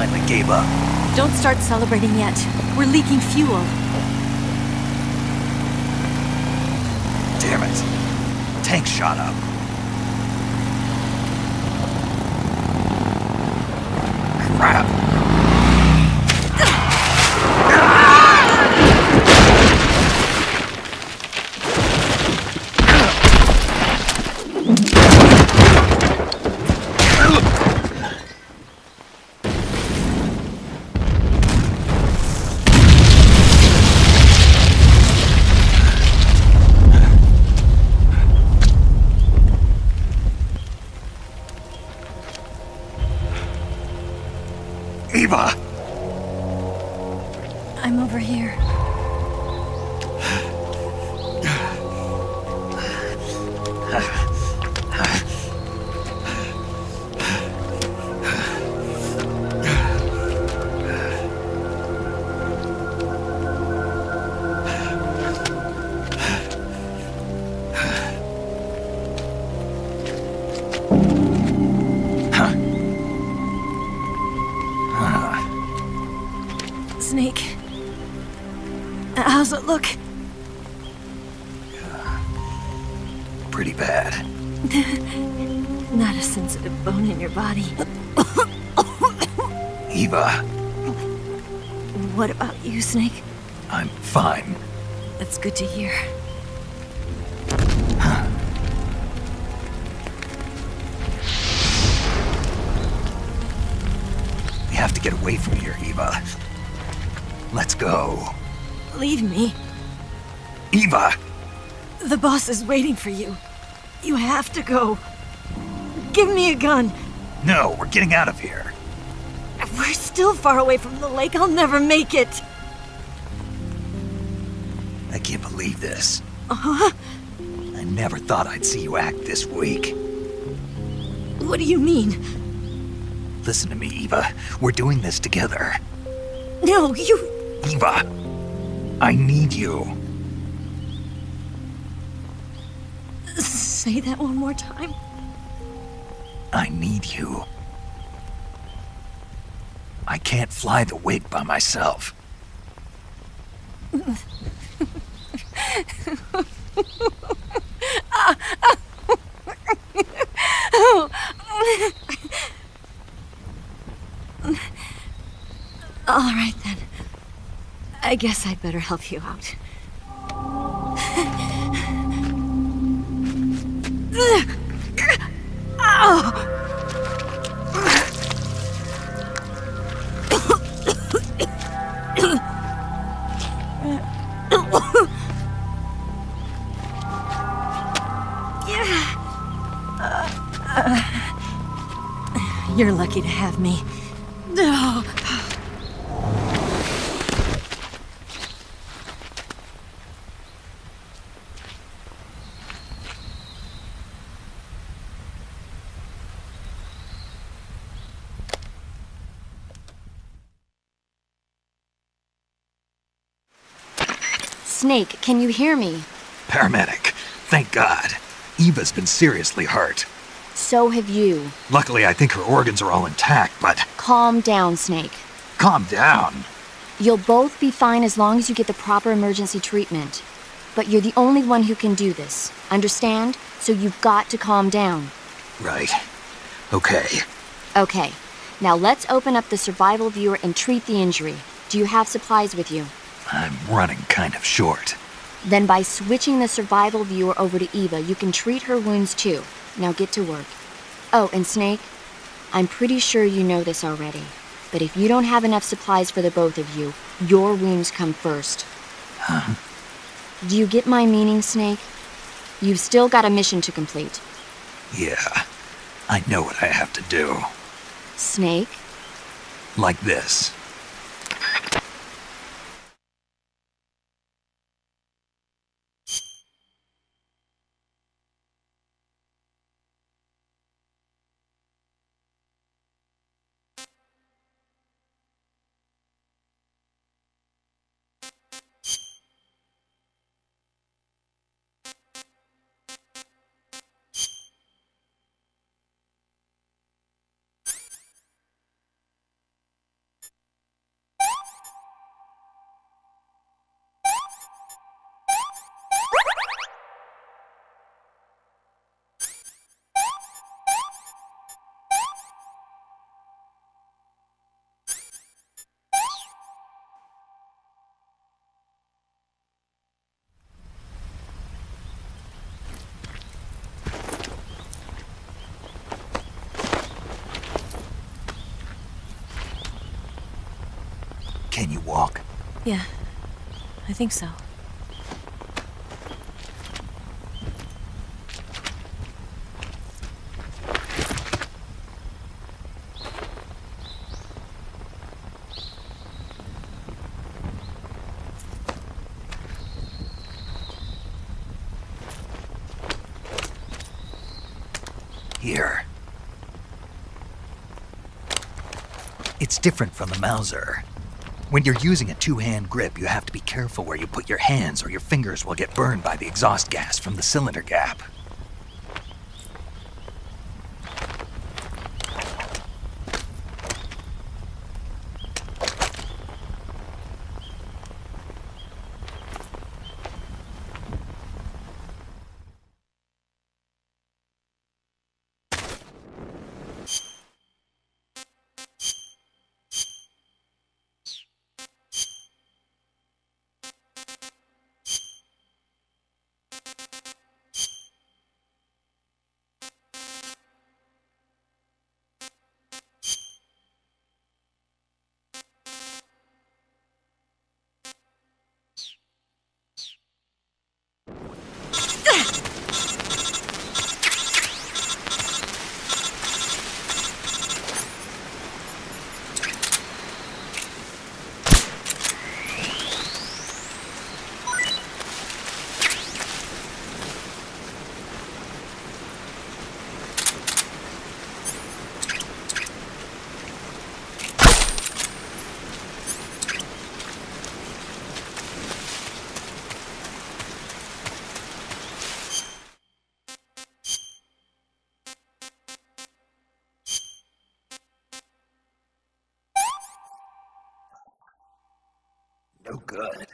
finally gave up. Don't start celebrating yet. We're leaking fuel. Damn it. Tank shot up. Crap. Eva! I'm over here. Snake. How's it look? Pretty bad. Not a sensitive bone in your body. Eva, What about you, Snake? I'm fine. That's good to hear. We have to get away from here, Eva. Let's go. Leave me. Eva! The boss is waiting for you. You have to go. Give me a gun. No, we're getting out of here. We're still far away from the lake. I'll never make it. I can't believe this. Uh-huh. I never thought I'd see you act this weak. What do you mean? Listen to me, Eva. We're doing this together. No, you... Eva, I need you. Say that one more time. I need you. I can't fly the wig by myself. All right, then. I guess I'd better help you out. You're lucky to have me. Snake, can you hear me? Paramedic, thank God. Eva's been seriously hurt. So have you. Luckily, I think her organs are all intact, but... Calm down, Snake. Calm down. You'll both be fine as long as you get the proper emergency treatment. But you're the only one who can do this. Understand? So you've got to calm down. Right. Okay. Okay. Now let's open up the survival viewer and treat the injury. Do you have supplies with you? I'm running kind of short. Then by switching the survival viewer over to Eva, you can treat her wounds too. Now get to work. Oh, and Snake, I'm pretty sure you know this already, but if you don't have enough supplies for the both of you, your wounds come first. Huh? Do you get my meaning, Snake? You've still got a mission to complete. Yeah, I know what I have to do. Snake? Like this. Can you walk? Yeah, I think so. Here. It's different from the Mauser. When you're using a two-hand grip, you have to be careful where you put your hands or your fingers will get burned by the exhaust gas from the cylinder gap. No good.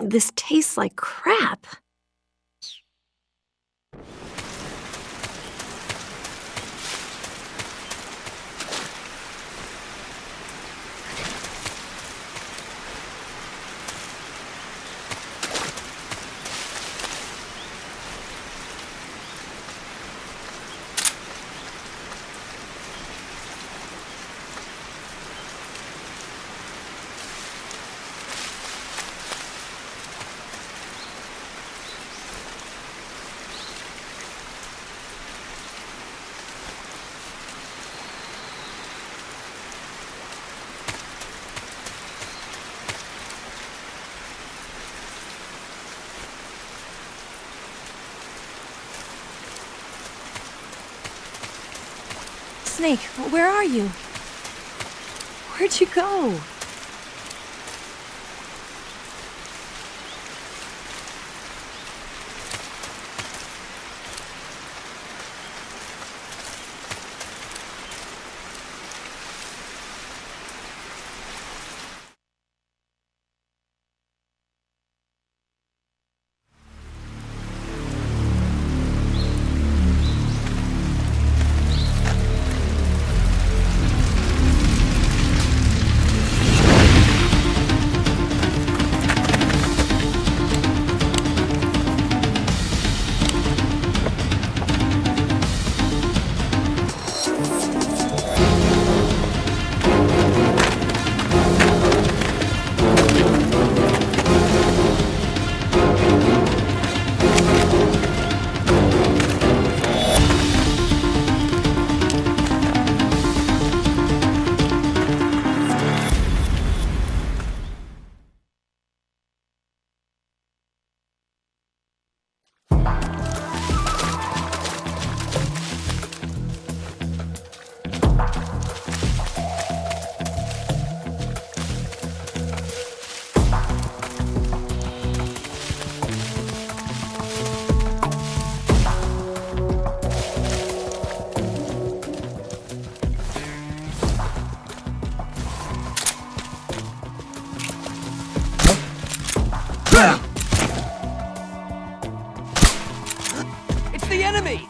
This tastes like crap. Snake, where are you? Where'd you go? It's the enemy!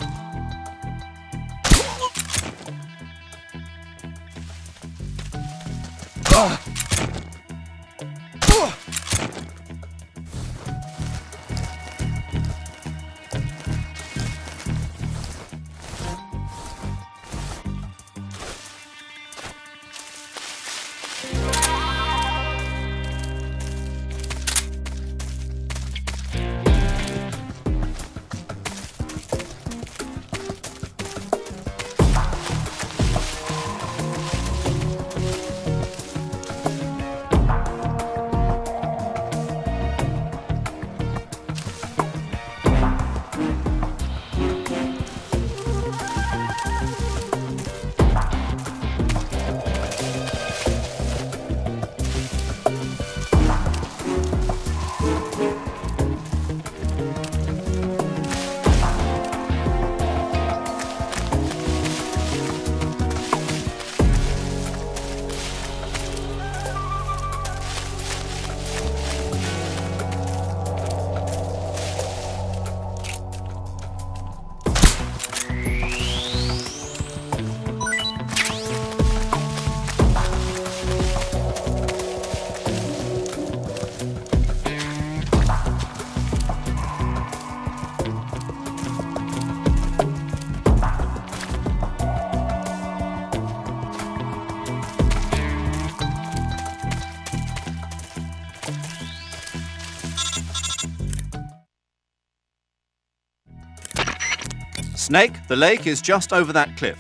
Snake, the lake is just over that cliff.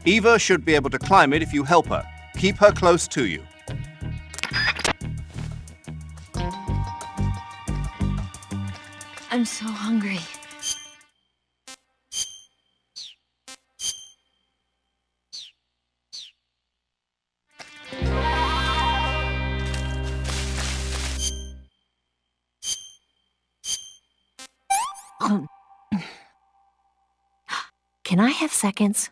Eva should be able to climb it if you help her. Keep her close to you. I'm so hungry. Can I have seconds?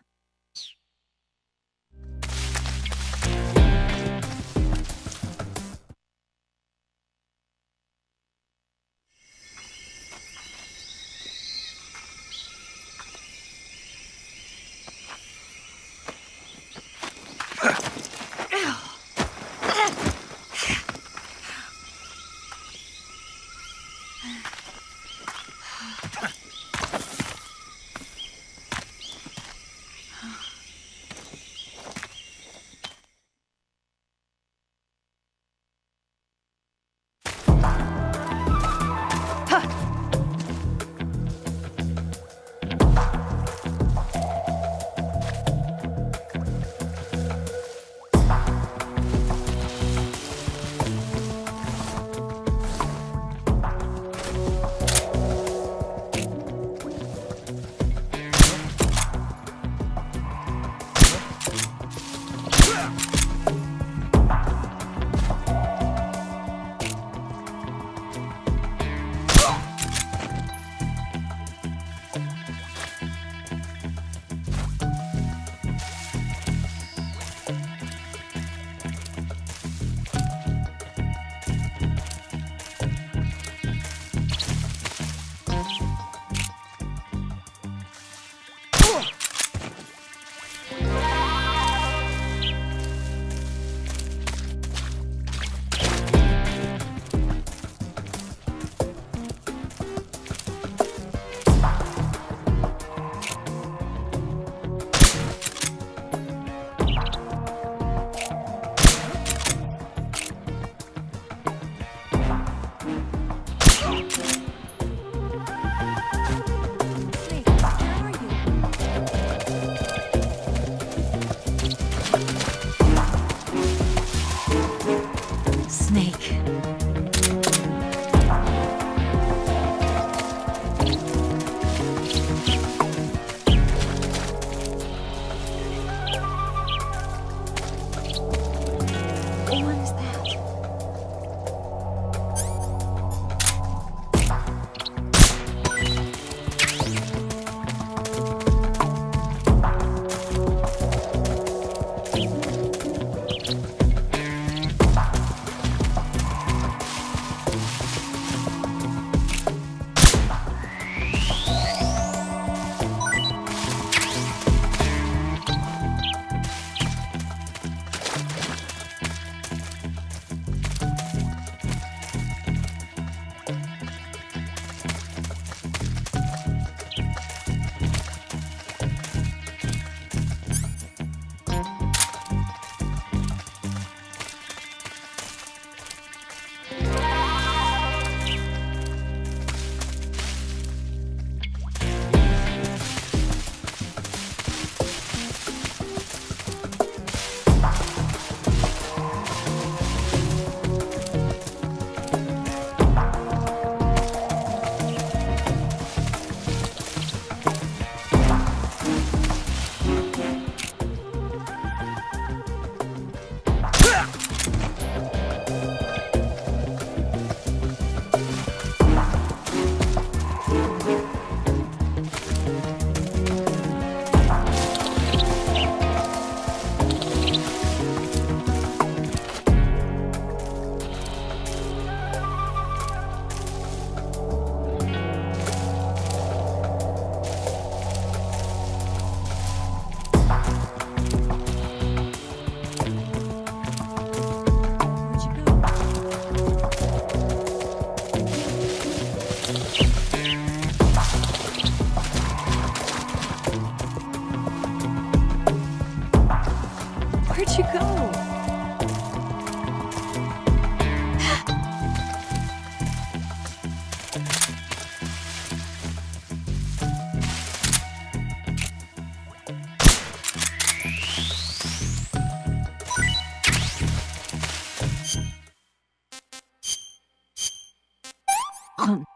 Well,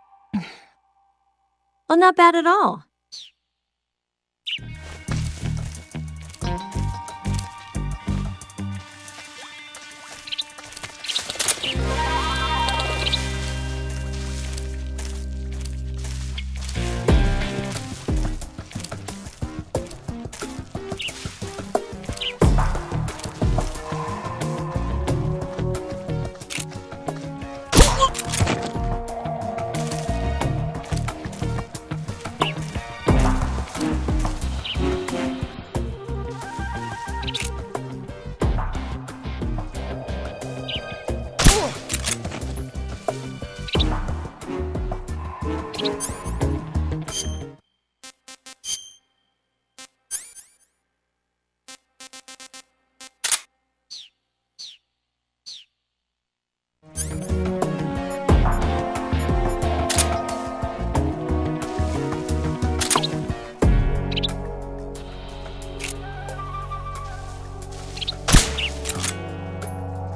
not bad at all.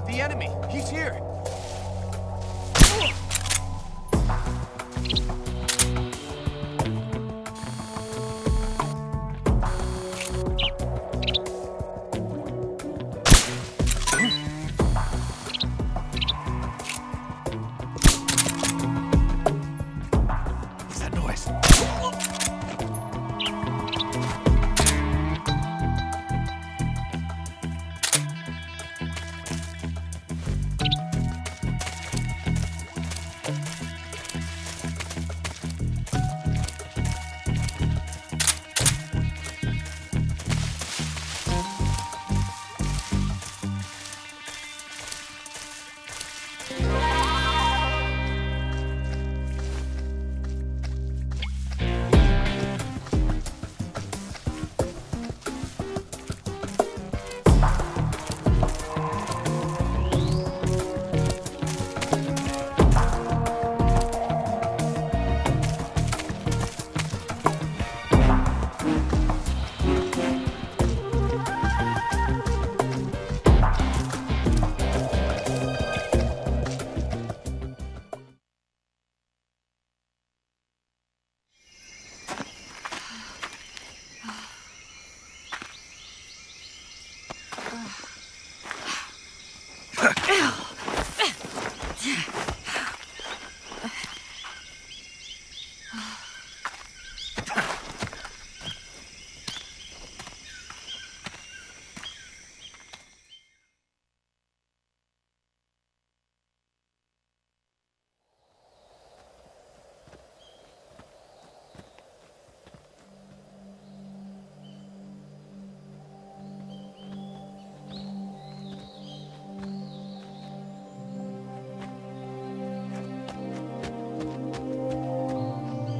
The enemy! He's here! What's that noise?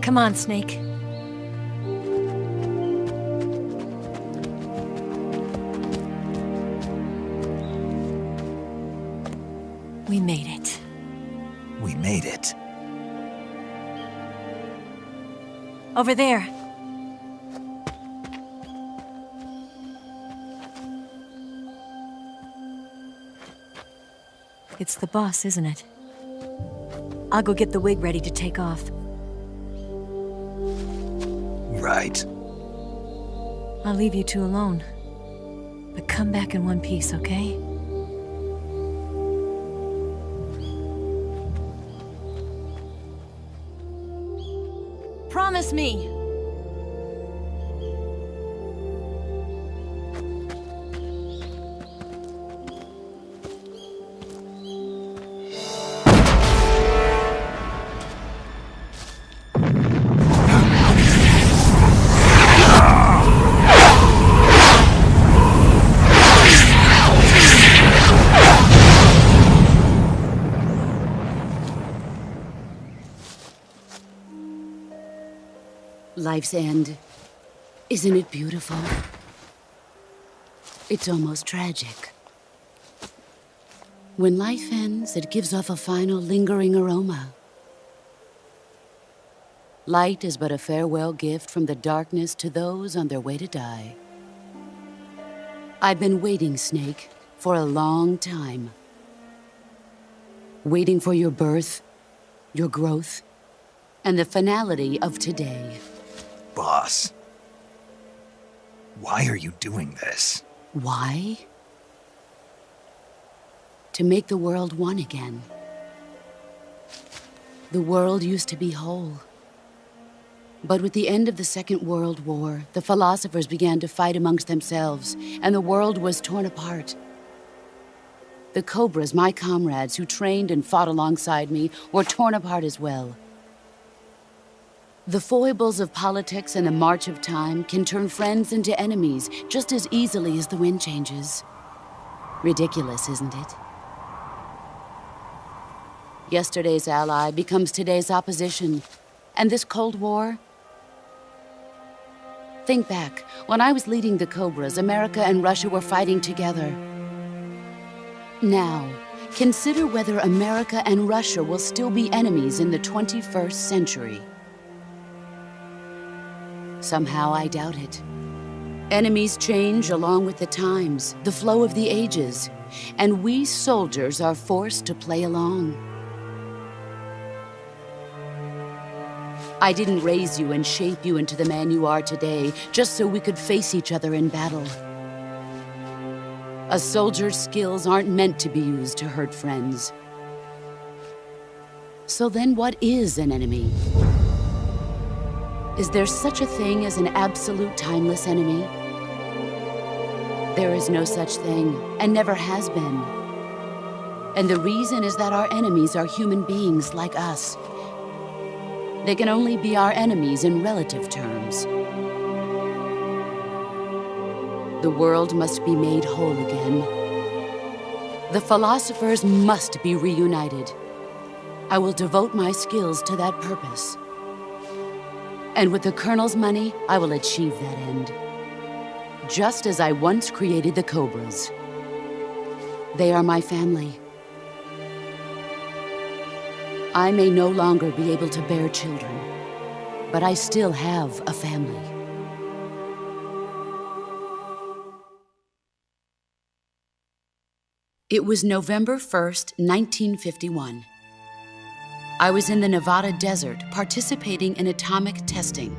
Come on, Snake. We made it. We made it. Over there. It's the boss, isn't it? I'll go get the wig ready to take off. Right. I'll leave you two alone. But come back in one piece, okay? Promise me! Life's end. Isn't it beautiful? It's almost tragic. When life ends, it gives off a final lingering aroma. Light is but a farewell gift from the darkness to those on their way to die. I've been waiting, Snake, for a long time. Waiting for your birth, your growth, and the finality of today. Boss, why are you doing this? Why? To make the world one again. The world used to be whole. But with the end of the Second World War, the philosophers began to fight amongst themselves, and the world was torn apart. The Cobras, my comrades who trained and fought alongside me, were torn apart as well. The foibles of politics and the march of time can turn friends into enemies just as easily as the wind changes. Ridiculous, isn't it? Yesterday's ally becomes today's opposition. And this Cold War? Think back. When I was leading the Cobras, America and Russia were fighting together. Now, consider whether America and Russia will still be enemies in the 21st century. Somehow I doubt it. Enemies change along with the times, the flow of the ages, and we soldiers are forced to play along. I didn't raise you and shape you into the man you are today just so we could face each other in battle. A soldier's skills aren't meant to be used to hurt friends. So then what is an enemy? Is there such a thing as an absolute timeless enemy? There is no such thing, and never has been. And the reason is that our enemies are human beings like us. They can only be our enemies in relative terms. The world must be made whole again. The philosophers must be reunited. I will devote my skills to that purpose. And with the Colonel's money, I will achieve that end. Just as I once created the Cobras. They are my family. I may no longer be able to bear children, but I still have a family. It was November 1st, 1951. I was in the Nevada desert participating in atomic testing.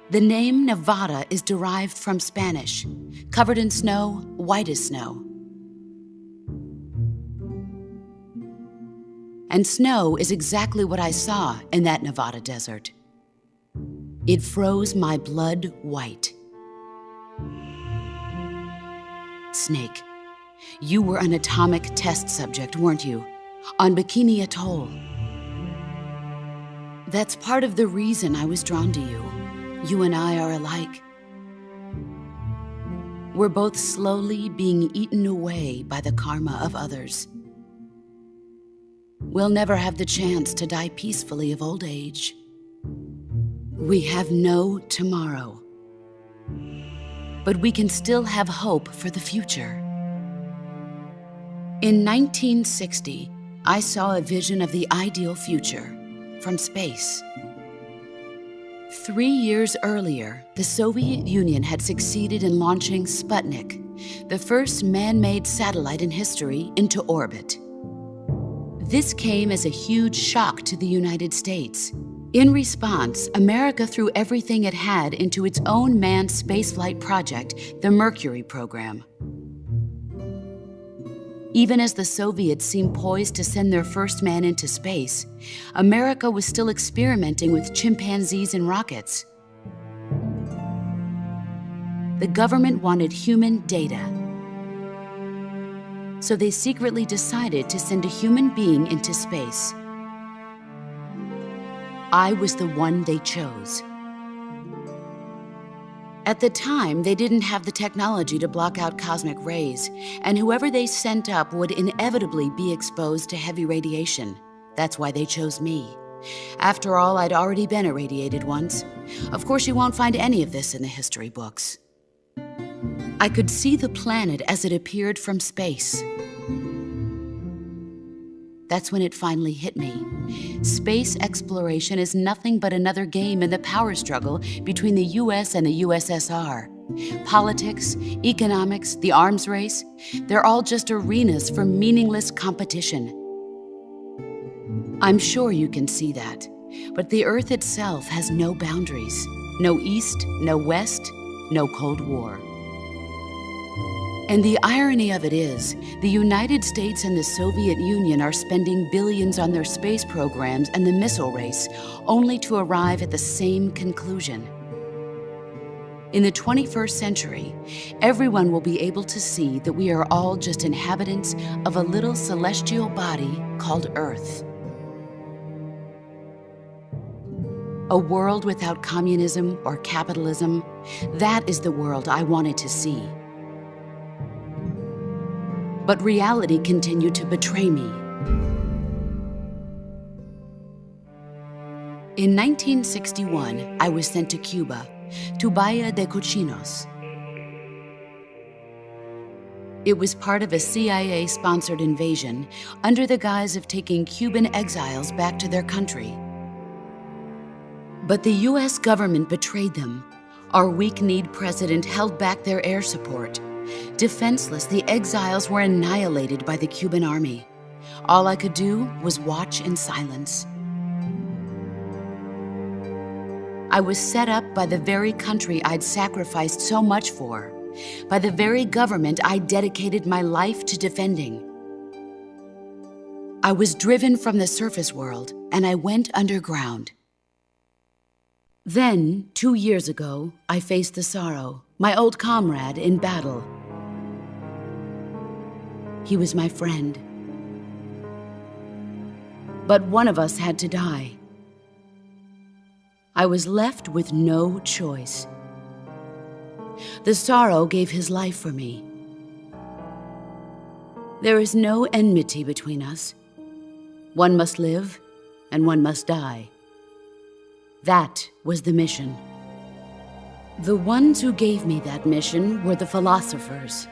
The name Nevada is derived from Spanish, covered in snow, white as snow. And snow is exactly what I saw in that Nevada desert. It froze my blood white. Snake, you were an atomic test subject, weren't you? On Bikini Atoll. That's part of the reason I was drawn to you. You and I are alike. We're both slowly being eaten away by the karma of others. We'll never have the chance to die peacefully of old age. We have no tomorrow. But we can still have hope for the future. In 1960, I saw a vision of the ideal future from space. 3 years earlier, the Soviet Union had succeeded in launching Sputnik, the first man-made satellite in history, into orbit. This came as a huge shock to the United States. In response, America threw everything it had into its own manned spaceflight project, the Mercury program. Even as the Soviets seemed poised to send their first man into space, America was still experimenting with chimpanzees and rockets. The government wanted human data. So they secretly decided to send a human being into space. I was the one they chose. At the time, they didn't have the technology to block out cosmic rays, and whoever they sent up would inevitably be exposed to heavy radiation. That's why they chose me. After all, I'd already been irradiated once. Of course, you won't find any of this in the history books. I could see the planet as it appeared from space. That's when it finally hit me. Space exploration is nothing but another game in the power struggle between the US and the USSR. Politics, economics, the arms race, they're all just arenas for meaningless competition. I'm sure you can see that, but the Earth itself has no boundaries. No East, no West, no Cold War. And the irony of it is, the United States and the Soviet Union are spending billions on their space programs and the missile race, only to arrive at the same conclusion. In the 21st century, everyone will be able to see that we are all just inhabitants of a little celestial body called Earth. A world without communism or capitalism, that is the world I wanted to see. But reality continued to betray me. In 1961, I was sent to Cuba, to Bahia de Cochinos. It was part of a CIA-sponsored invasion under the guise of taking Cuban exiles back to their country. But the US government betrayed them. Our weak-kneed president held back their air support. Defenseless, the exiles were annihilated by the Cuban army. All I could do was watch in silence. I was set up by the very country I'd sacrificed so much for, by the very government I dedicated my life to defending. I was driven from the surface world, and I went underground. Then, 2 years ago, I faced the Sorrow, my old comrade in battle. He was my friend. But one of us had to die. I was left with no choice. The Sorrow gave his life for me. There is no enmity between us. One must live, and one must die. That was the mission. The ones who gave me that mission were the philosophers.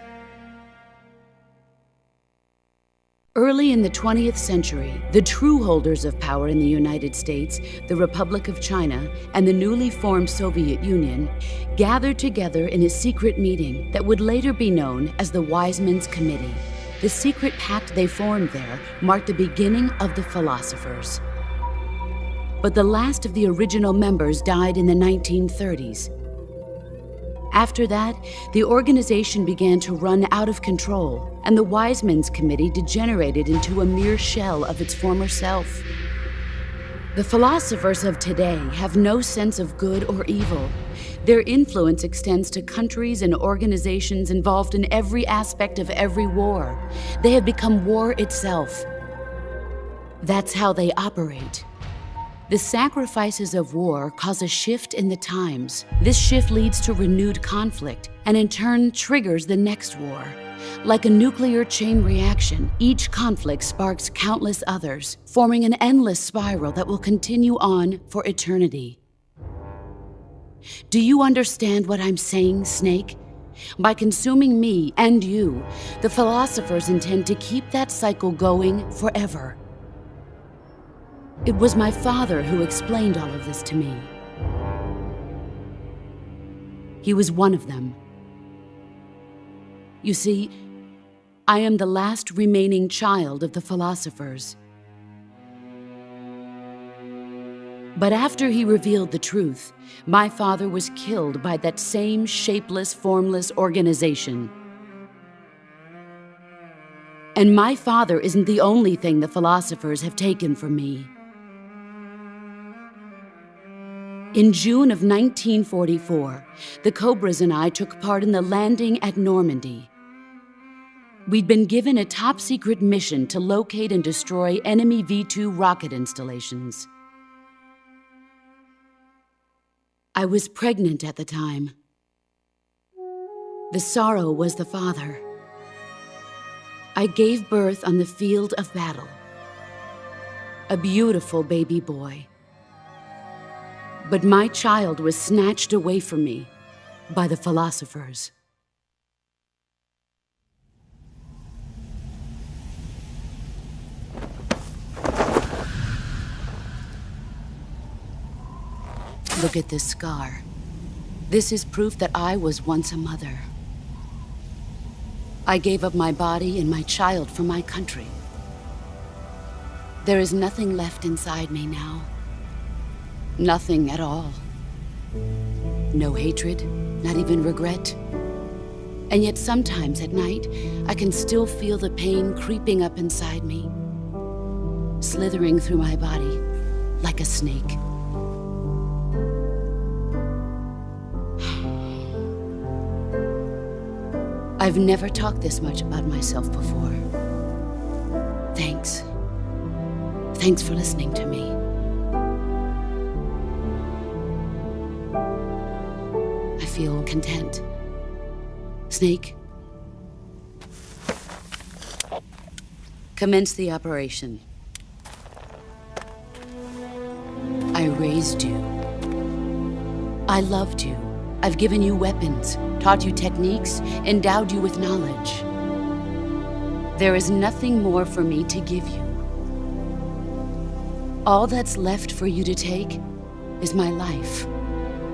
Early in the 20th century, the true holders of power in the United States, the Republic of China, and the newly formed Soviet Union gathered together in a secret meeting that would later be known as the Wise Men's Committee. The secret pact they formed there marked the beginning of the philosophers. But the last of the original members died in the 1930s. After that, the organization began to run out of control, and the Wise Men's Committee degenerated into a mere shell of its former self. The philosophers of today have no sense of good or evil. Their influence extends to countries and organizations involved in every aspect of every war. They have become war itself. That's how they operate. The sacrifices of war cause a shift in the times. This shift leads to renewed conflict, and in turn triggers the next war. Like a nuclear chain reaction, each conflict sparks countless others, forming an endless spiral that will continue on for eternity. Do you understand what I'm saying, Snake? By consuming me and you, the philosophers intend to keep that cycle going forever. It was my father who explained all of this to me. He was one of them. You see, I am the last remaining child of the philosophers. But after he revealed the truth, my father was killed by that same shapeless, formless organization. And my father isn't the only thing the philosophers have taken from me. In June of 1944, the Cobras and I took part in the landing at Normandy. We'd been given a top-secret mission to locate and destroy enemy V-2 rocket installations. I was pregnant at the time. The Sorrow was the father. I gave birth on the field of battle. A beautiful baby boy. But my child was snatched away from me by the philosophers. Look at this scar. This is proof that I was once a mother. I gave up my body and my child for my country. There is nothing left inside me now. Nothing at all. No hatred, not even regret. And yet sometimes at night, I can still feel the pain creeping up inside me, slithering through my body like a snake. I've never talked this much about myself before. Thanks. Thanks for listening to me. I feel content. Snake, commence the operation. I raised you. I loved you. I've given you weapons, taught you techniques, endowed you with knowledge. There is nothing more for me to give you. All that's left for you to take is my life,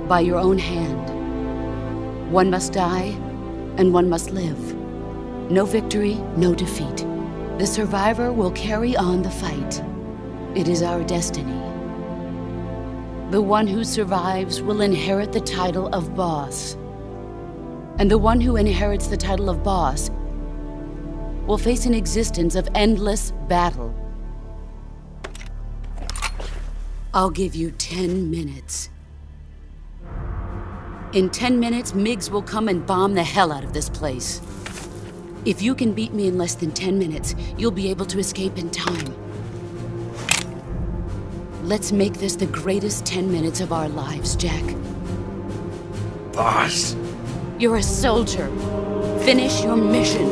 by your own hand. One must die, and one must live. No victory, no defeat. The survivor will carry on the fight. It is our destiny. The one who survives will inherit the title of boss. And the one who inherits the title of boss will face an existence of endless battle. I'll give you 10 minutes. In 10 minutes, Miggs will come and bomb the hell out of this place. If you can beat me in less than 10 minutes, you'll be able to escape in time. Let's make this the greatest 10 minutes of our lives, Jack. Boss. You're a soldier. Finish your mission.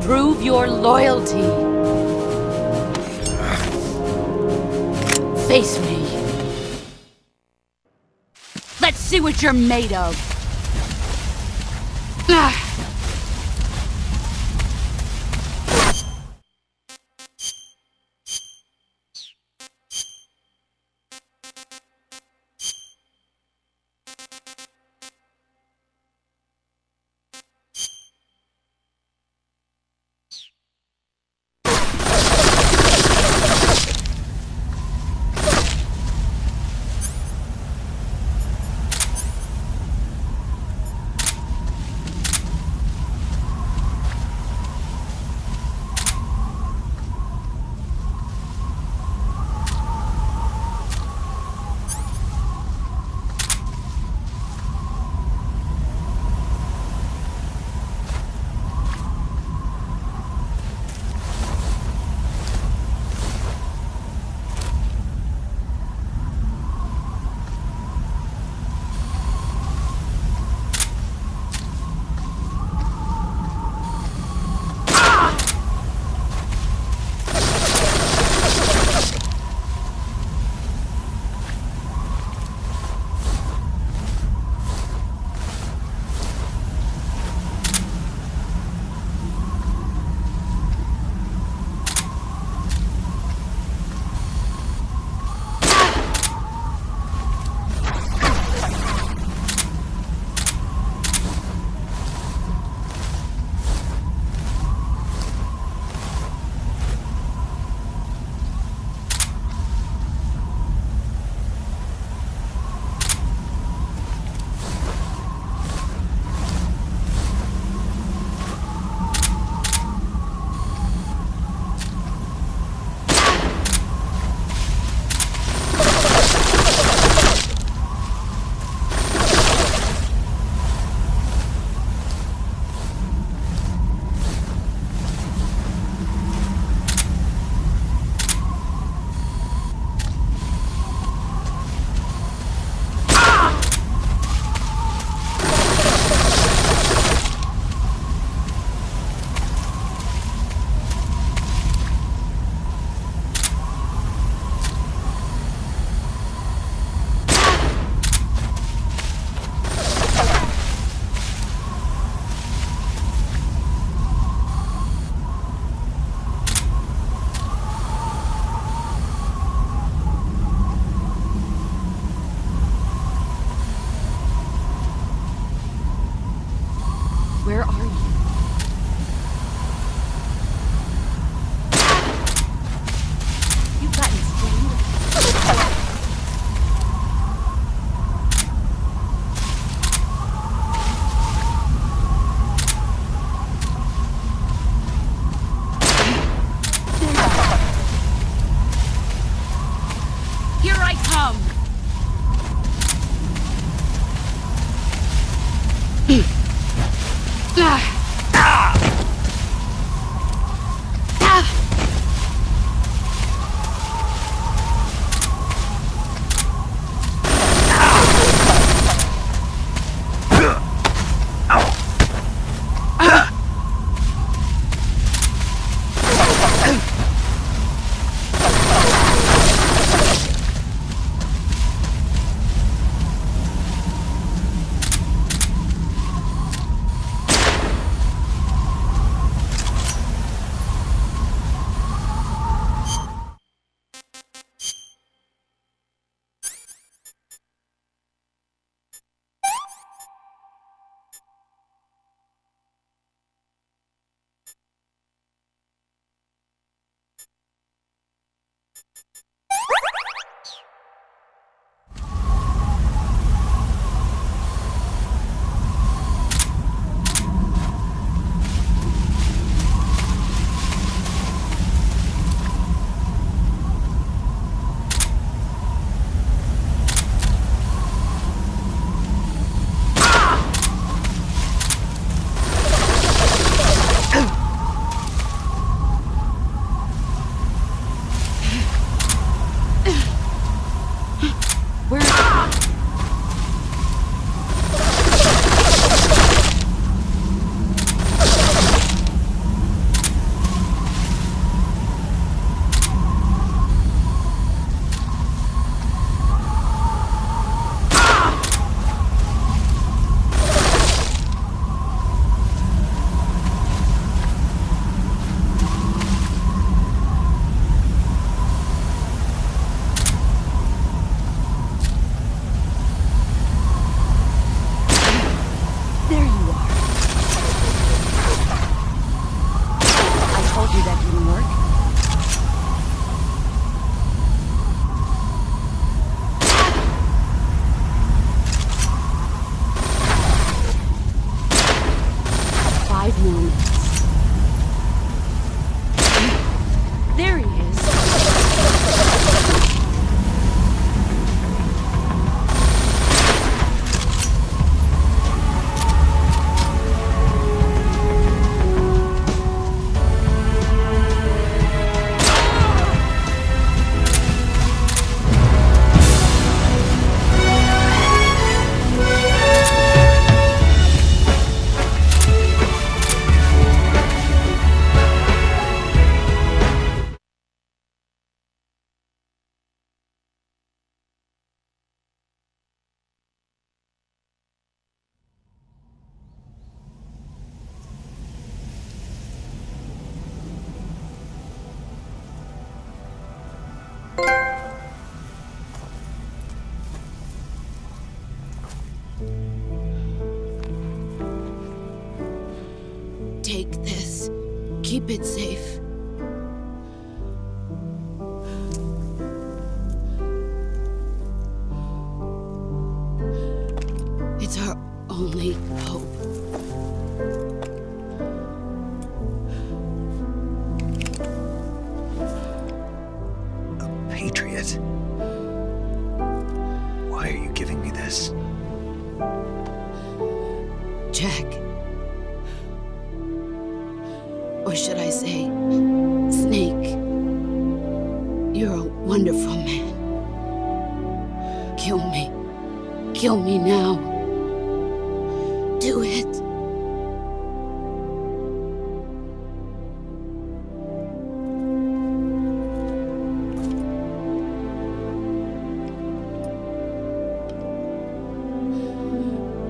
Prove your loyalty. Face me. Let's see what you're made of. Ah. of moments. There he is. Take this. Keep it safe. It's our only hope. A patriot? Why are you giving me this? Jack. Or should I say, Snake. You're a wonderful man. Kill me. Kill me now. Do it.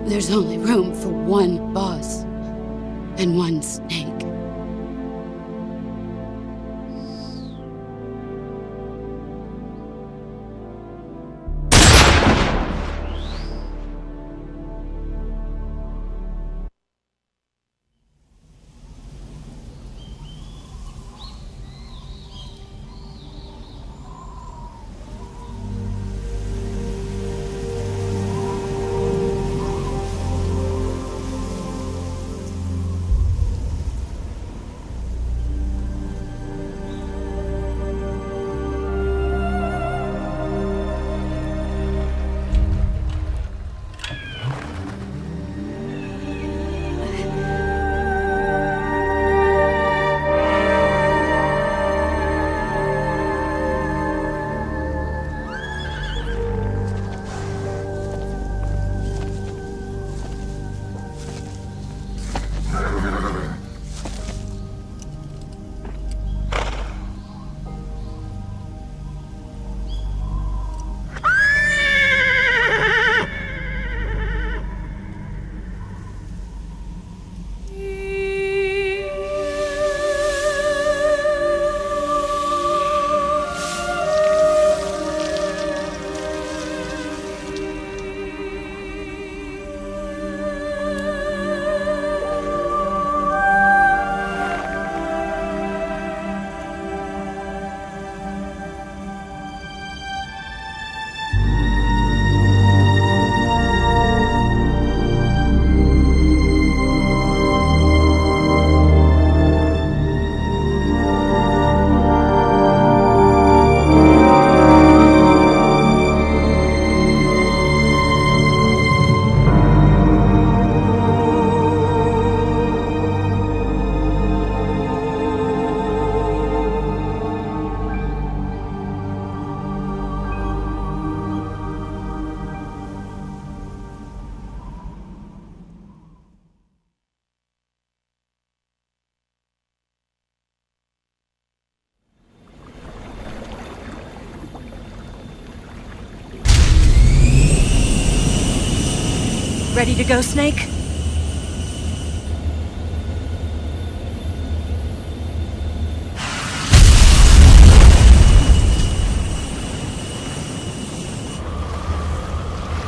There's only room for one boss and one snake. Ready to go, Snake?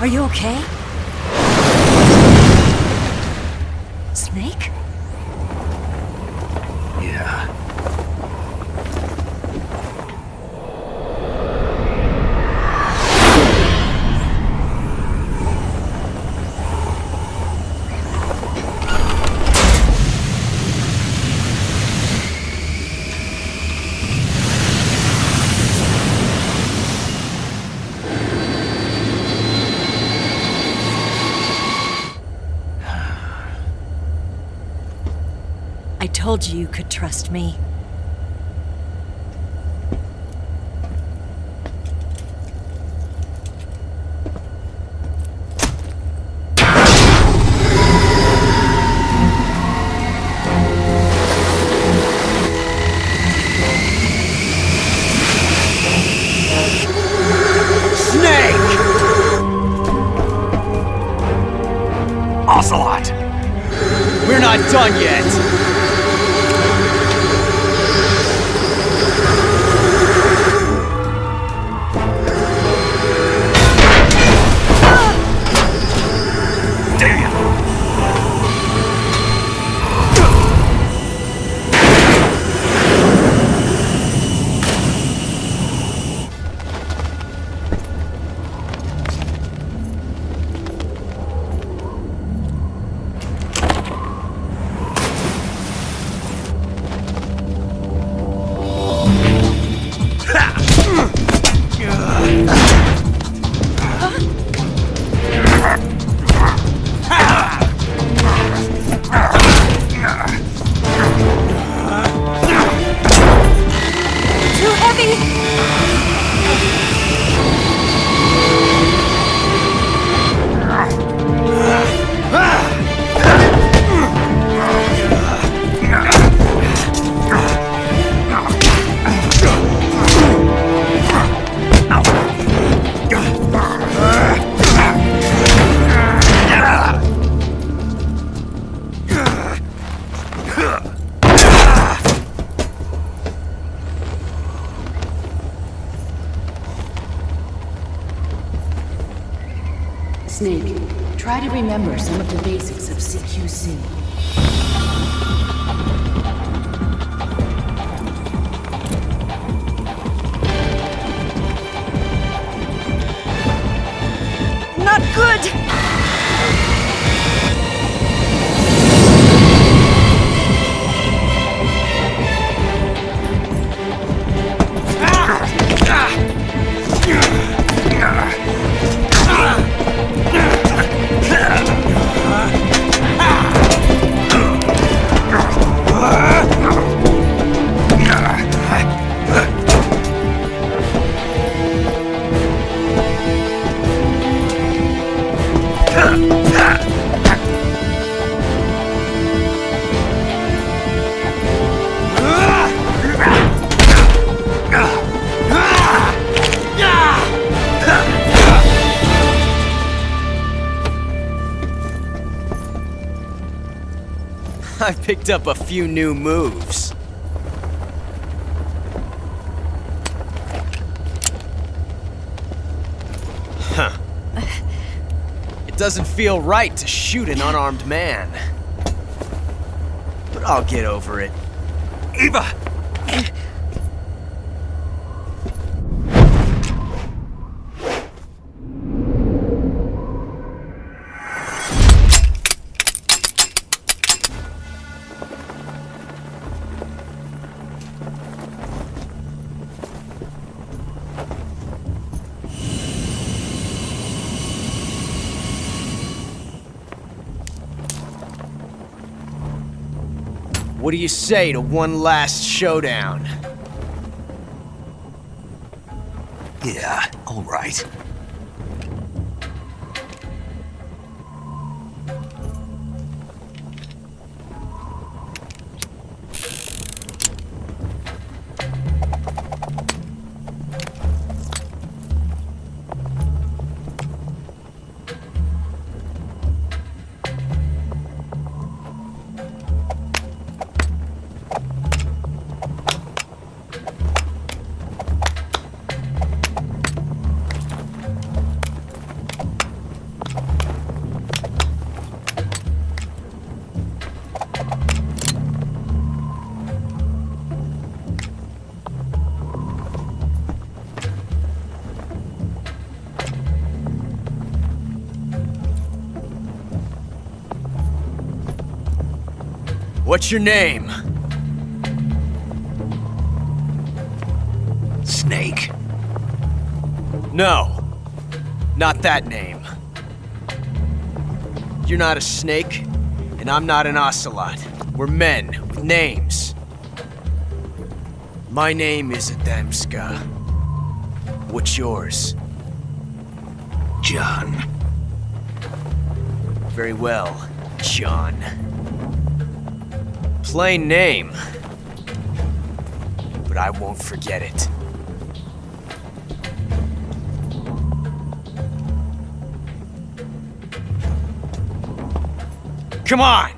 Are you okay? Snake? Yeah. I told you you could trust me. Ocelot! We're not done yet! Snake, try to remember some of the basics of CQC. Not good! I've picked up a few new moves. Huh. It doesn't feel right to shoot an unarmed man. But I'll get over it. Eva! What do you say to one last showdown? Yeah, all right. What's your name? Snake. No, not that name. You're not a snake, and I'm not an ocelot. We're men with names. My name is Adamska. What's yours? John. Very well, John. Plain name. But I won't forget it. Come on!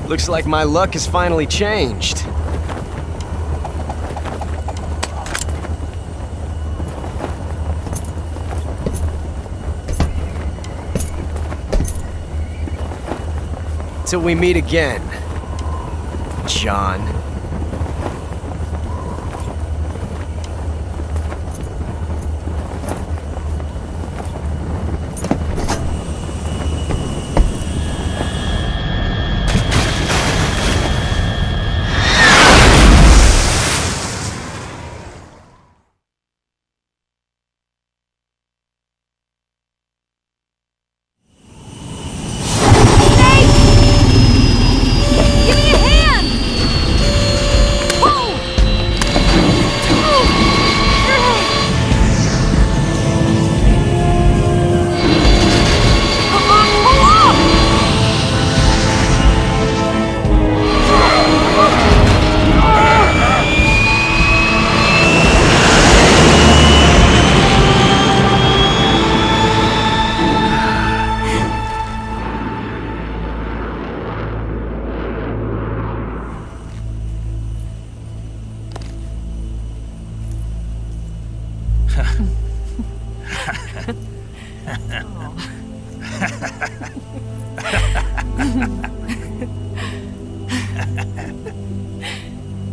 Looks like my luck has finally changed. Till we meet again, John.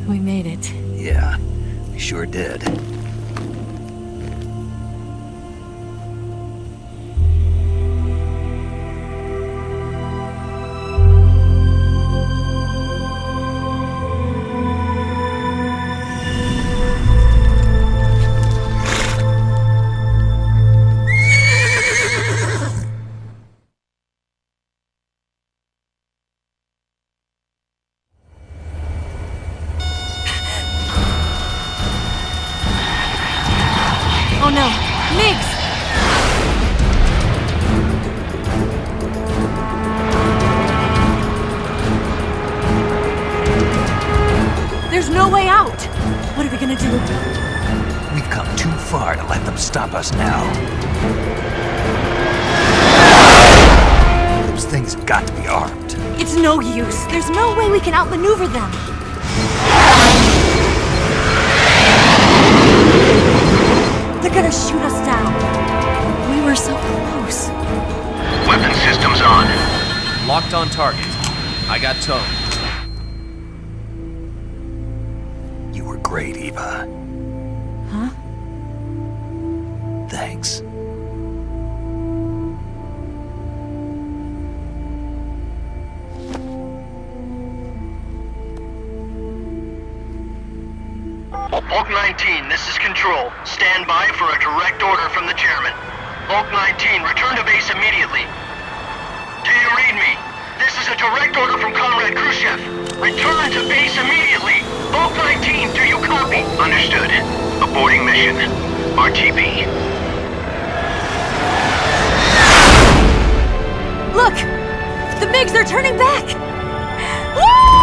We made it. Yeah, we sure did. Oh no, Migs! There's no way out! What are we gonna do? We've come too far to let them stop us now. Those things have got to be armed. It's no use. There's no way we can outmaneuver them. They're gonna shoot us down. We were so close. Weapon systems on. Locked on target. I got towed. You were great, Eva. Huh? Thanks. Hulk 19, this is Control. Stand by for a direct order from the chairman. Hulk 19, return to base immediately. Do you read me? This is a direct order from Comrade Khrushchev. Return to base immediately! Vault 19, do you copy? Understood. Aborting mission. RTB. Look! The MiGs are turning back! Woo!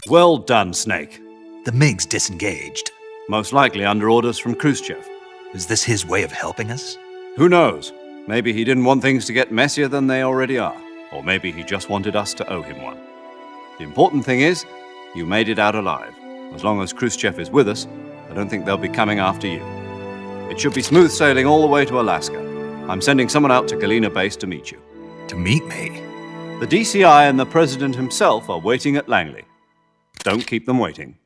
Well done, Snake. The MiGs disengaged. Most likely under orders from Khrushchev. Is this his way of helping us? Who knows? Maybe he didn't want things to get messier than they already are. Or maybe he just wanted us to owe him one. The important thing is, you made it out alive. As long as Khrushchev is with us, I don't think they'll be coming after you. It should be smooth sailing all the way to Alaska. I'm sending someone out to Galena Base to meet you. To meet me? The DCI and the President himself are waiting at Langley. Don't keep them waiting.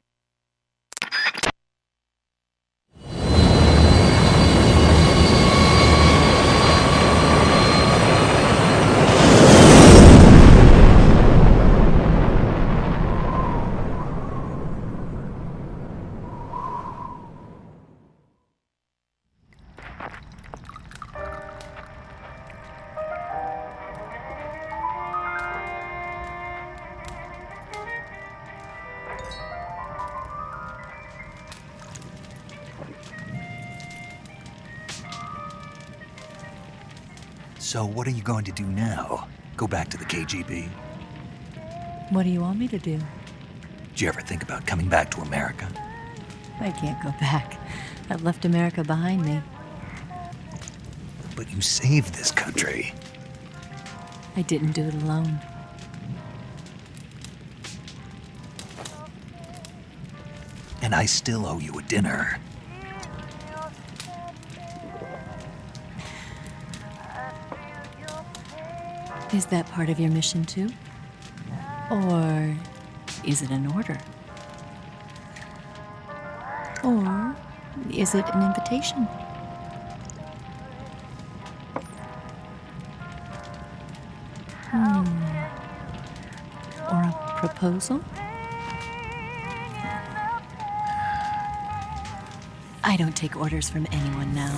So what are you going to do now? Go back to the KGB? What do you want me to do? Did you ever think about coming back to America? I can't go back. I've left America behind me. But you saved this country. I didn't do it alone. And I still owe you a dinner. Is that part of your mission too? Or is it an order? Or is it an invitation? Or a proposal? I don't take orders from anyone now.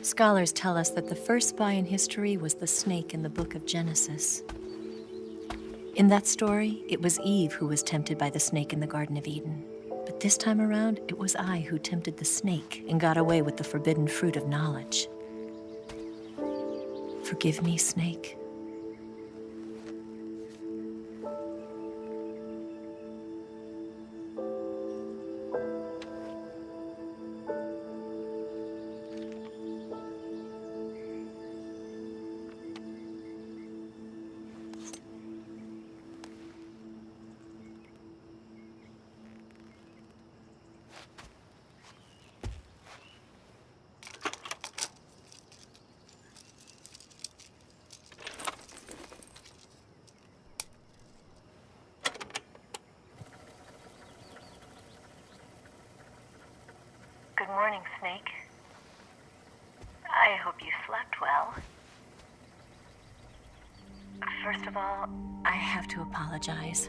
Scholars tell us that the first spy in history was the snake in the book of Genesis. In that story, it was Eve who was tempted by the snake in the Garden of Eden. But this time around, it was I who tempted the snake and got away with the forbidden fruit of knowledge. Forgive me, snake. Good morning, Snake. I hope you slept well. First of all, I have to apologize.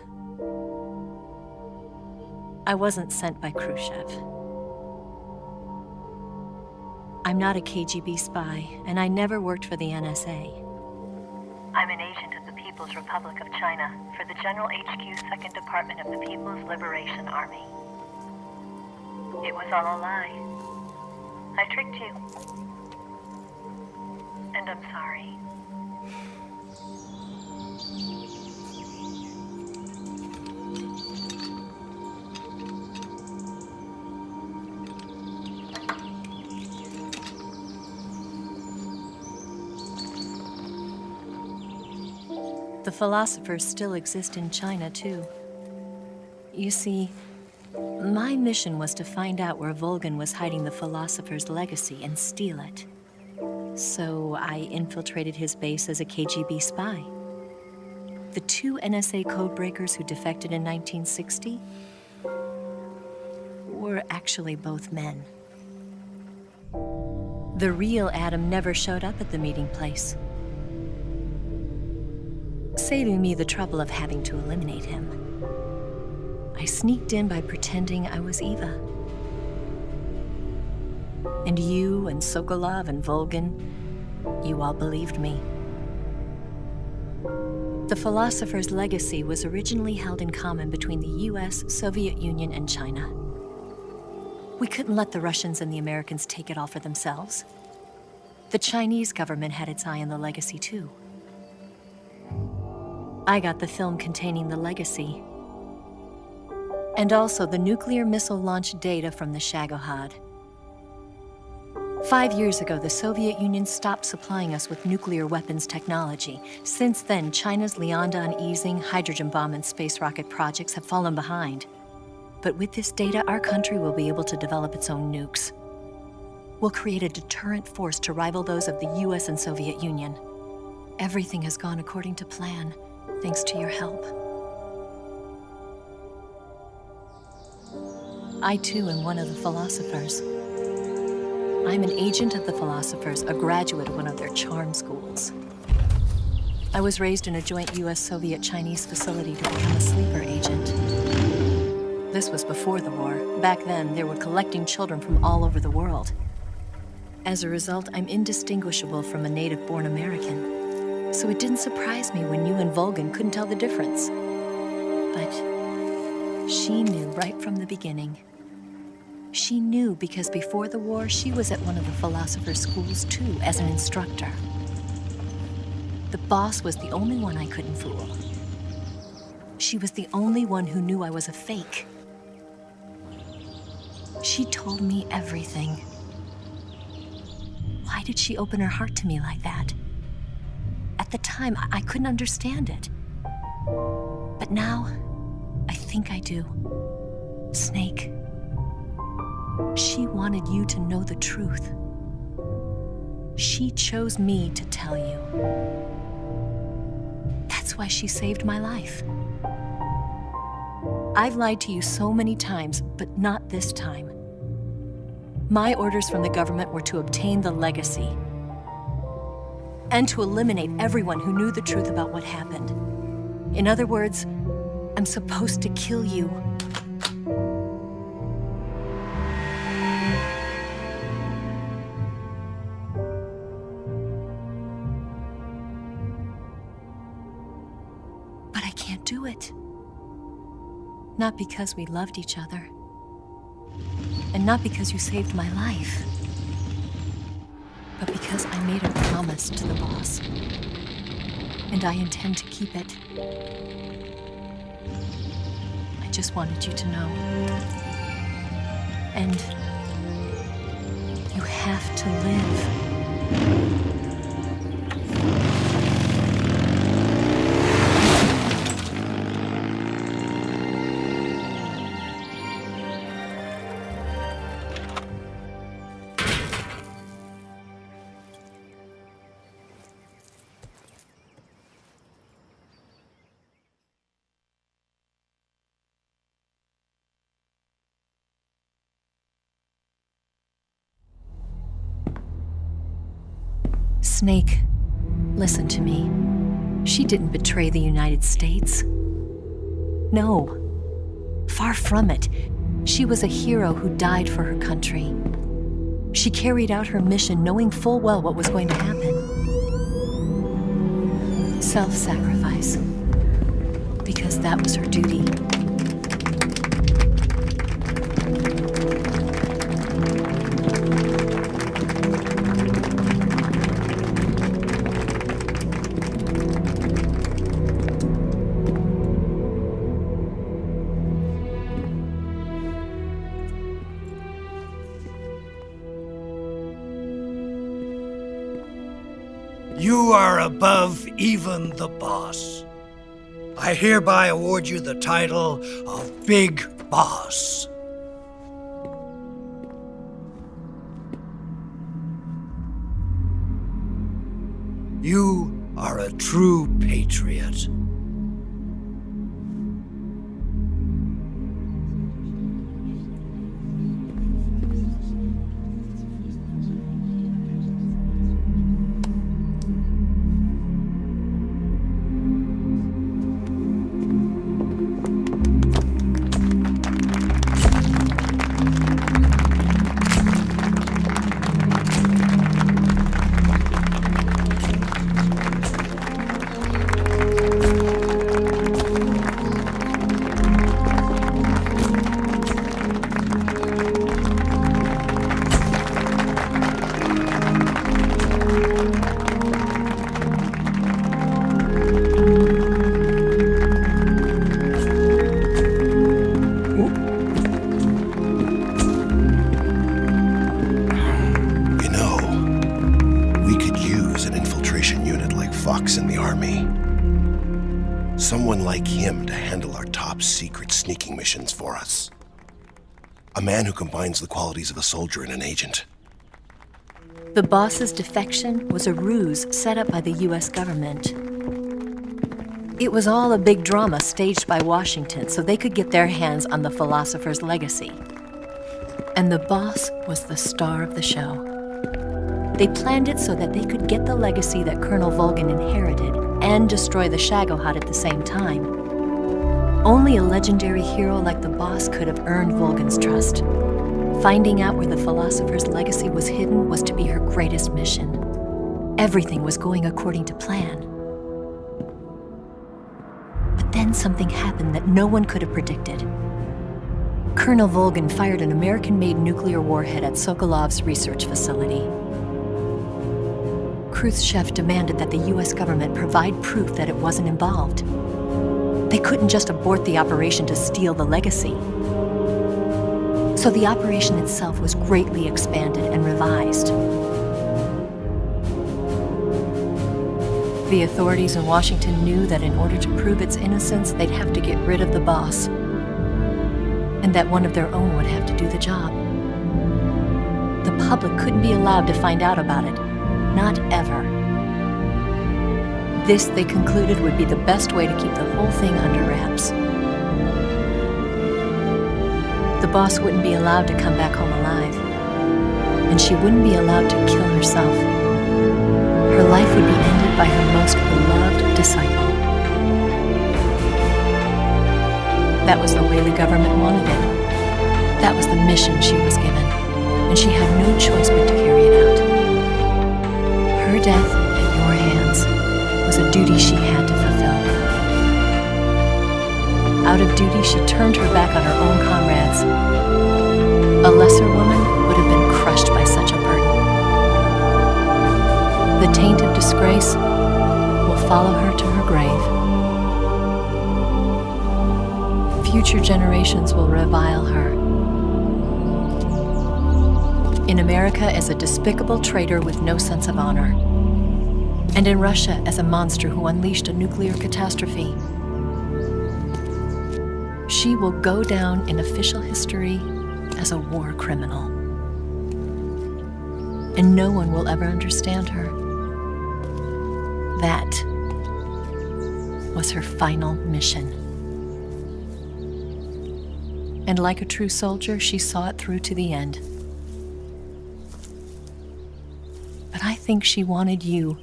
I wasn't sent by Khrushchev. I'm not a KGB spy, and I never worked for the NSA. I'm an agent of the People's Republic of China for the General HQ 2nd Department of the People's Liberation Army. It was all a lie. I tricked you. And I'm sorry. The philosophers still exist in China, too. You see, my mission was to find out where Volgin was hiding the philosopher's legacy and steal it. So I infiltrated his base as a KGB spy. The 2 NSA codebreakers who defected in 1960 were actually both men. The real Adam never showed up at the meeting place, saving me the trouble of having to eliminate him. I sneaked in by pretending I was Eva. And you and Sokolov and Volgin, you all believed me. The philosopher's legacy was originally held in common between the US, Soviet Union, and China. We couldn't let the Russians and the Americans take it all for themselves. The Chinese government had its eye on the legacy, too. I got the film containing the legacy, and also the nuclear missile launch data from the Shagohod. 5 years ago, the Soviet Union stopped supplying us with nuclear weapons technology. Since then, China's Liaodong easing, hydrogen bomb, and space rocket projects have fallen behind. But with this data, our country will be able to develop its own nukes. We'll create a deterrent force to rival those of the US and Soviet Union. Everything has gone according to plan, thanks to your help. I, too, am one of the philosophers. I'm an agent of the philosophers, a graduate of one of their charm schools. I was raised in a joint US-Soviet-Chinese facility to become a sleeper agent. This was before the war. Back then, they were collecting children from all over the world. As a result, I'm indistinguishable from a native-born American. So it didn't surprise me when you and Volgin couldn't tell the difference. But she knew right from the beginning. She knew because before the war, she was at one of the philosopher's schools too, as an instructor. The boss was the only one I couldn't fool. She was the only one who knew I was a fake. She told me everything. Why did she open her heart to me like that? At the time, I couldn't understand it. But now, I think I do. Snake. She wanted you to know the truth. She chose me to tell you. That's why she saved my life. I've lied to you so many times, but not this time. My orders from the government were to obtain the legacy and to eliminate everyone who knew the truth about what happened. In other words, I'm supposed to kill you. But I can't do it. Not because we loved each other. And not because you saved my life. But because I made a promise to the boss. And I intend to keep it. I just wanted you to know. And you have to live. Snake, listen to me. She didn't betray the United States. No. Far from it. She was a hero who died for her country. She carried out her mission knowing full well what was going to happen. Self-sacrifice. Because that was her duty. You are above even the boss. I hereby award you the title of Big Boss. You are a true patriot. In the army. Someone like him to handle our top secret sneaking missions for us. A man who combines the qualities of a soldier and an agent. The boss's defection was a ruse set up by the US government. It was all a big drama staged by Washington so they could get their hands on the philosopher's legacy. And the boss was the star of the show. They planned it so that they could get the legacy that Colonel Volgin inherited and destroy the Shagohod at the same time. Only a legendary hero like the boss could have earned Volgin's trust. Finding out where the philosopher's legacy was hidden was to be her greatest mission. Everything was going according to plan. But then something happened that no one could have predicted. Colonel Volgin fired an American-made nuclear warhead at Sokolov's research facility. Khrushchev demanded that the US government provide proof that it wasn't involved. They couldn't just abort the operation to steal the legacy. So the operation itself was greatly expanded and revised. The authorities in Washington knew that in order to prove its innocence, they'd have to get rid of the boss, and that one of their own would have to do the job. The public couldn't be allowed to find out about it. Not ever. This, they concluded, would be the best way to keep the whole thing under wraps. The boss wouldn't be allowed to come back home alive, and she wouldn't be allowed to kill herself. Her life would be ended by her most beloved disciple. That was the way the government wanted it. That was the mission she was given, and she had no choice but to carry it out. Her death at your hands was a duty she had to fulfill. Out of duty, she turned her back on her own comrades. A lesser woman would have been crushed by such a burden. The taint of disgrace will follow her to her grave. Future generations will revile her. In America as a despicable traitor with no sense of honor. And in Russia as a monster who unleashed a nuclear catastrophe. She will go down in official history as a war criminal. And no one will ever understand her. That was her final mission. And like a true soldier, she saw it through to the end. But I think she wanted you,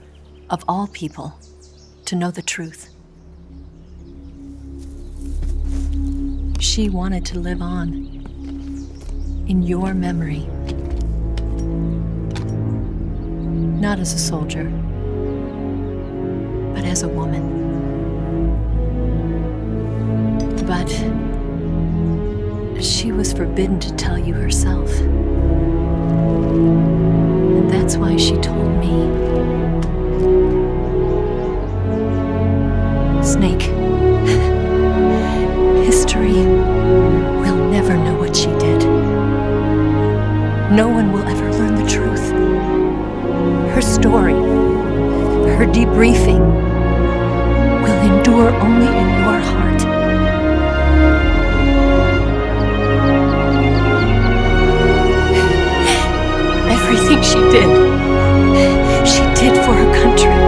of all people, to know the truth. She wanted to live on in your memory. Not as a soldier, but as a woman. But she was forbidden to tell you herself. And that's why she told me. Snake, history will never know what she did. No one will ever learn the truth. Her story, her debriefing, will endure only in your heart. Everything she did for her country.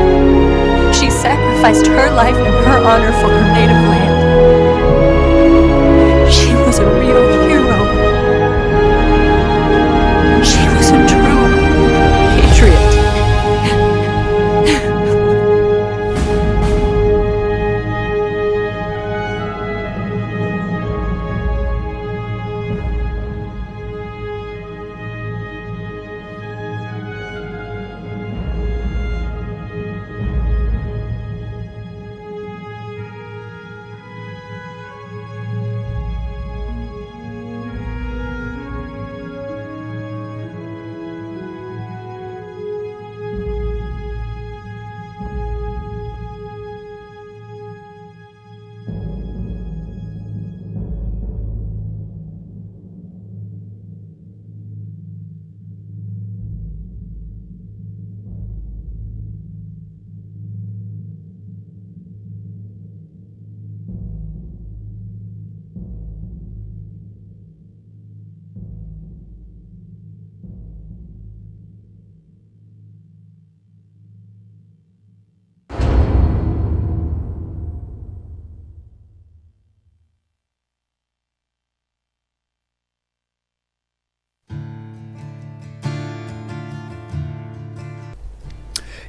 She sacrificed her life and her honor for her native land. She was a real hero. She was a true patriot.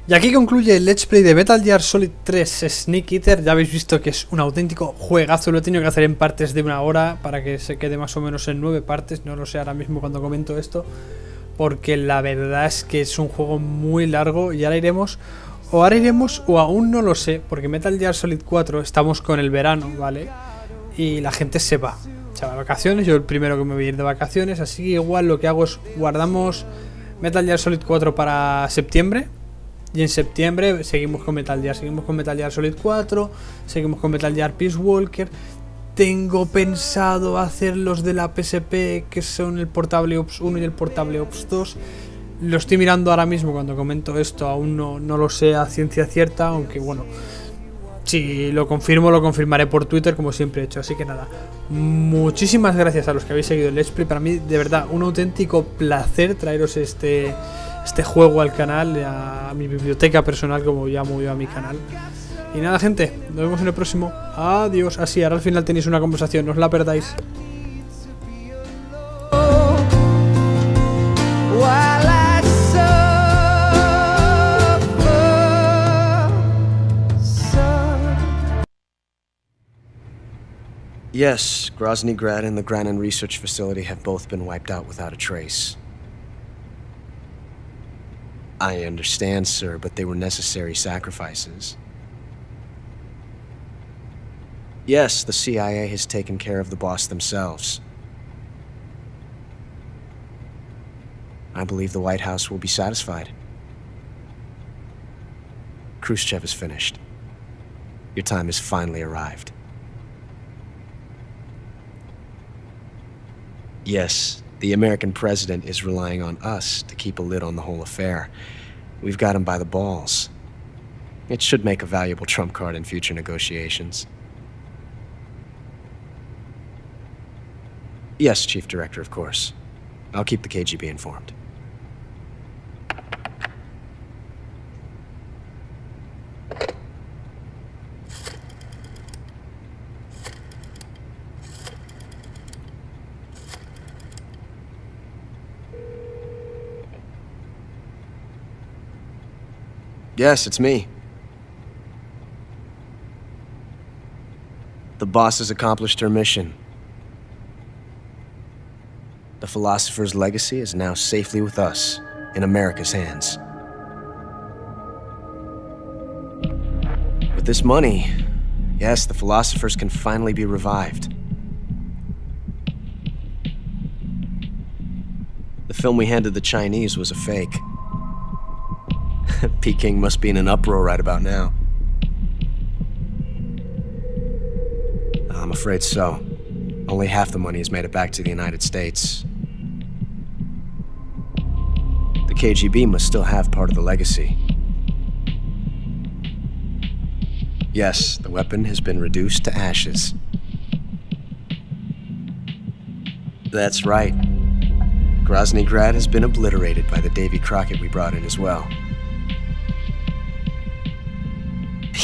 Y aquí concluye el Let's Play de Metal Gear Solid 3 Snake Eater. Ya habéis visto que es un auténtico juegazo. Lo he tenido que hacer en partes de 1 hora para que se quede más o menos en 9 partes. No lo sé ahora mismo cuando comento esto, porque la verdad es que es un juego muy largo. Y ahora iremos o aún no lo sé, porque Metal Gear Solid 4 estamos con el verano, ¿vale? Y la gente se va de vacaciones. Yo el primero que me voy a ir de vacaciones. Así que igual lo que hago es guardamos Metal Gear Solid 4 para septiembre. Y en septiembre seguimos con Metal Gear Solid 4, seguimos con Metal Gear Peace Walker. Tengo pensado hacer los de la PSP, que son el portable Ops 1 y el portable Ops 2. Lo estoy mirando ahora mismo cuando comento esto, aún no lo sé a ciencia cierta, aunque bueno, si lo confirmo, lo confirmaré por Twitter como siempre he hecho. Así que nada, muchísimas gracias a los que habéis seguido el Let's Play. Para mí, de verdad, un auténtico placer traeros este juego al canal, a mi biblioteca personal, como llamo yo a mi canal. Y nada, gente, nos vemos en el próximo. Adiós. Así, ahora al final tenéis una conversación, no os la perdáis. Yes, Grozny Grad and the Granin Research Facility have both been wiped out without a trace. I understand, sir, but they were necessary sacrifices. Yes, the CIA has taken care of the boss themselves. I believe the White House will be satisfied. Khrushchev is finished. Your time has finally arrived. Yes, the American president is relying on us to keep a lid on the whole affair. We've got him by the balls. It should make a valuable trump card in future negotiations. Yes, Chief Director, of course. I'll keep the KGB informed. Yes, it's me. The boss has accomplished her mission. The philosopher's legacy is now safely with us, in America's hands. With this money, yes, the philosophers can finally be revived. The film we handed the Chinese was a fake. Peking must be in an uproar right about now. I'm afraid so. Only half the money has made it back to the United States. The KGB must still have part of the legacy. Yes, the weapon has been reduced to ashes. That's right. Grozny Grad has been obliterated by the Davy Crockett we brought in as well.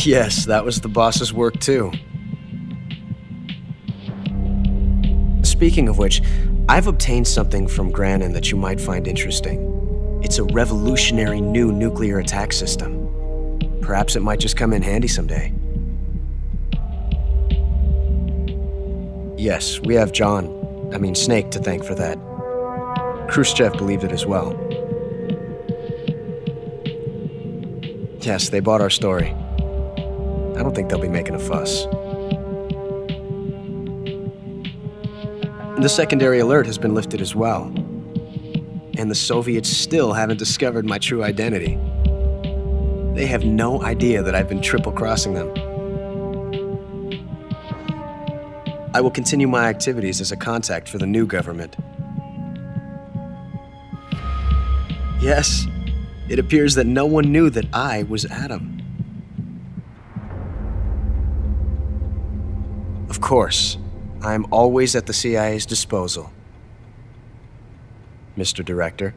Yes, that was the boss's work too. Speaking of which, I've obtained something from Granin that you might find interesting. It's a revolutionary new nuclear attack system. Perhaps it might just come in handy someday. Yes, we have Snake to thank for that. Khrushchev believed it as well. Yes, they bought our story. I don't think they'll be making a fuss. The secondary alert has been lifted as well. And the Soviets still haven't discovered my true identity. They have no idea that I've been triple-crossing them. I will continue my activities as a contact for the new government. Yes, it appears that no one knew that I was Adam. Of course, I'm always at the CIA's disposal, Mr. Director.